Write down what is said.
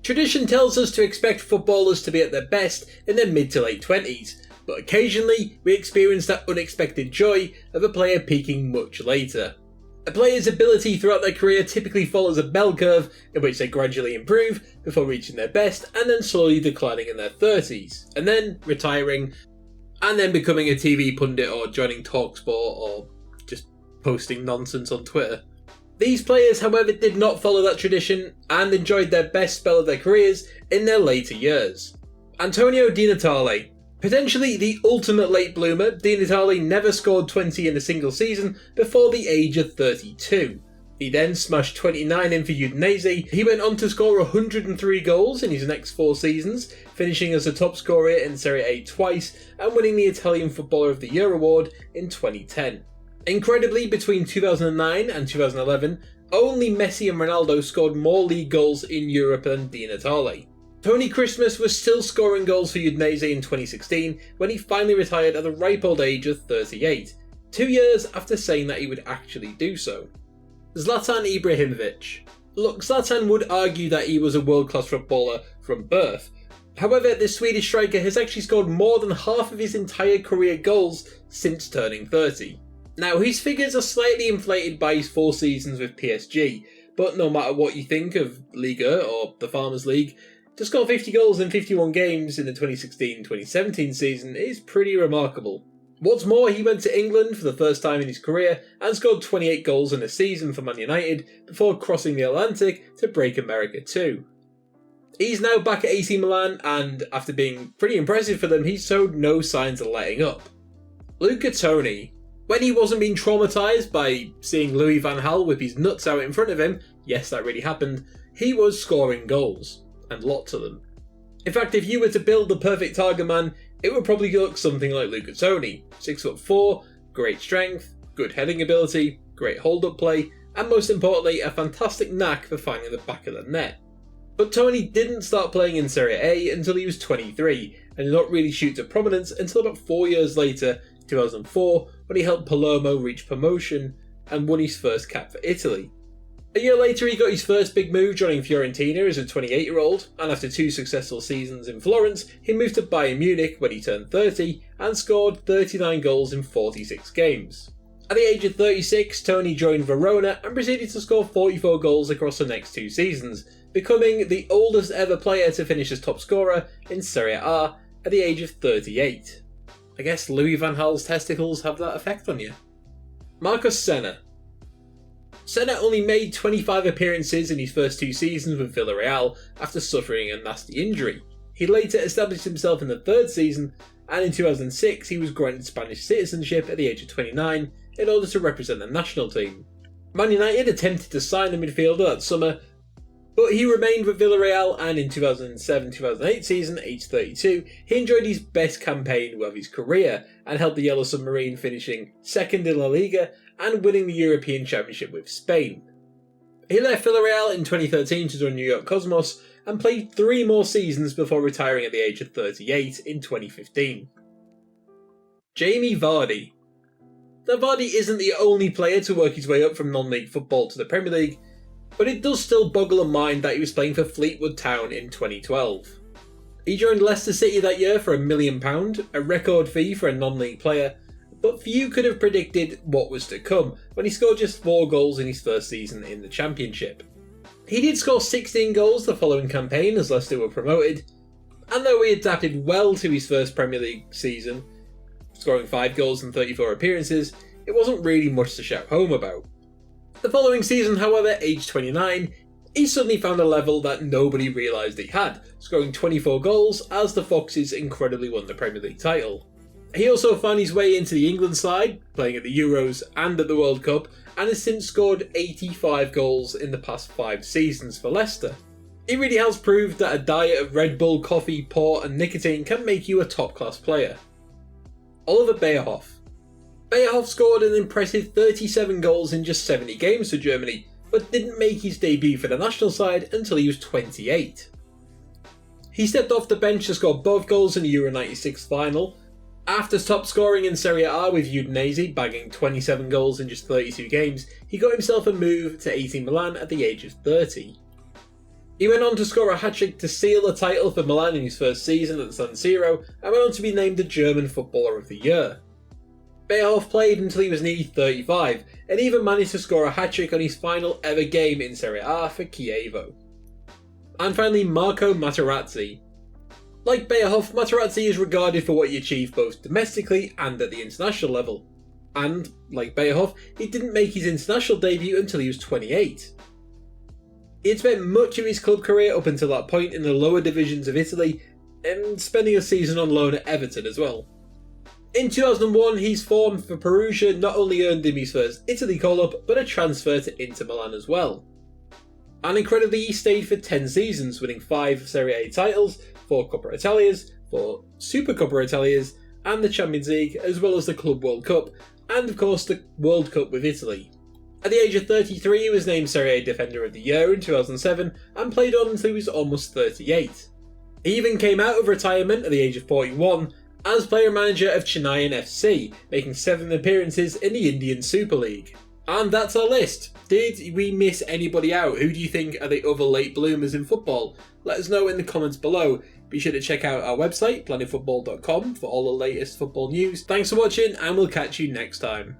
Tradition tells us to expect footballers to be at their best in their mid to late 20s, but occasionally we experience that unexpected joy of a player peaking much later. A player's ability throughout their career typically follows a bell curve in which they gradually improve before reaching their best and then slowly declining in their 30s, and then retiring, and then becoming a TV pundit or joining TalkSport or just posting nonsense on Twitter. These players, however, did not follow that tradition and enjoyed their best spell of their careers in their later years. Antonio Di Natale. Potentially the ultimate late bloomer, Di Natale never scored 20 in a single season before the age of 32. He then smashed 29 in for Udinese. He went on to score 103 goals in his next 4 seasons, finishing as the top scorer in Serie A twice and winning the Italian Footballer of the Year award in 2010. Incredibly, between 2009 and 2011, only Messi and Ronaldo scored more league goals in Europe than Di Natale. Tony Christmas was still scoring goals for Udinese in 2016 when he finally retired at the ripe old age of 38, 2 years after saying that he would actually do so. Zlatan Ibrahimovic. Look, Zlatan would argue that he was a world-class footballer from birth. However, the Swedish striker has actually scored more than half of his entire career goals since turning 30. Now, his figures are slightly inflated by his 4 seasons with PSG, but no matter what you think of Liga or the Farmers League, to score 50 goals in 51 games in the 2016-2017 season is pretty remarkable. What's more, he went to England for the first time in his career and scored 28 goals in a season for Man United before crossing the Atlantic to break America too. He's now back at AC Milan and, after being pretty impressive for them, he showed no signs of letting up. Luca Toni. When he wasn't being traumatised by seeing Louis van Gaal whip his nuts out in front of him, yes, that really happened, he was scoring goals. And lots of them. In fact, if you were to build the perfect target man, it would probably look something like Luca Toni. 6'4", great strength, good heading ability, great hold-up play, and most importantly, a fantastic knack for finding the back of the net. But Toni didn't start playing in Serie A until he was 23, and did not really shoot to prominence until about 4 years later, 2004, when he helped Palermo reach promotion and won his first cap for Italy. A year later, he got his first big move, joining Fiorentina as a 28-year-old, and after 2 successful seasons in Florence, he moved to Bayern Munich when he turned 30 and scored 39 goals in 46 games. At the age of 36, Toni joined Verona and proceeded to score 44 goals across the next 2 seasons, becoming the oldest ever player to finish as top scorer in Serie A at the age of 38. I guess Louis van Gaal's testicles have that effect on you. Marcos Senna. Senna only made 25 appearances in his first 2 seasons with Villarreal after suffering a nasty injury. He later established himself in the 3rd season, and in 2006 he was granted Spanish citizenship at the age of 29 in order to represent the national team. Man United attempted to sign the midfielder that summer, but he remained with Villarreal, and in 2007-2008 season, aged 32, he enjoyed his best campaign of his career and held the Yellow Submarine, finishing 2nd in La Liga and winning the European Championship with Spain. He left Villarreal in 2013 to join New York Cosmos and played 3 more seasons before retiring at the age of 38 in 2015. Jamie Vardy. Now, Vardy isn't the only player to work his way up from non-league football to the Premier League, but it does still boggle a mind that he was playing for Fleetwood Town in 2012. He joined Leicester City that year for £1 million, a record fee for a non-league player, but few could have predicted what was to come when he scored just 4 goals in his first season in the Championship. He did score 16 goals the following campaign as Leicester were promoted, and though he adapted well to his first Premier League season, scoring 5 goals in 34 appearances, it wasn't really much to shout home about. The following season, however, aged 29, he suddenly found a level that nobody realised he had, scoring 24 goals as the Foxes incredibly won the Premier League title. He also found his way into the England side, playing at the Euros and at the World Cup, and has since scored 85 goals in the past 5 seasons for Leicester. He really has proved that a diet of Red Bull, coffee, port and nicotine can make you a top-class player. Oliver Beerhof. Beerhof scored an impressive 37 goals in just 70 games for Germany, but didn't make his debut for the national side until he was 28. He stepped off the bench to score both goals in the Euro 96 final. After top scoring in Serie A with Udinese, bagging 27 goals in just 32 games, he got himself a move to AC Milan at the age of 30. He went on to score a hat-trick to seal a title for Milan in his first season at the San Siro, and went on to be named the German Footballer of the Year. Beerhof played until he was nearly 35, and even managed to score a hat-trick on his final ever game in Serie A for Chievo. And finally, Marco Materazzi. Like Beerhof, Materazzi is regarded for what he achieved both domestically and at the international level. And, like Beerhof, he didn't make his international debut until he was 28. He had spent much of his club career up until that point in the lower divisions of Italy, and spending a season on loan at Everton as well. In 2001, his form for Perugia not only earned him his first Italy call-up, but a transfer to Inter Milan as well. And incredibly, he stayed for 10 seasons, winning 5 Serie A titles, 4 Coppa Italias, 4 Super Coppa Italias, and the Champions League, as well as the Club World Cup, and of course the World Cup with Italy. At the age of 33, he was named Serie A Defender of the Year in 2007, and played on until he was almost 38. He even came out of retirement at the age of 41, as player-manager of Chennai FC, making 7 appearances in the Indian Super League. And that's our list. Did we miss anybody out? Who do you think are the other late bloomers in football? Let us know in the comments below. Be sure to check out our website, planetfootball.com, for all the latest football news. Thanks for watching, and we'll catch you next time.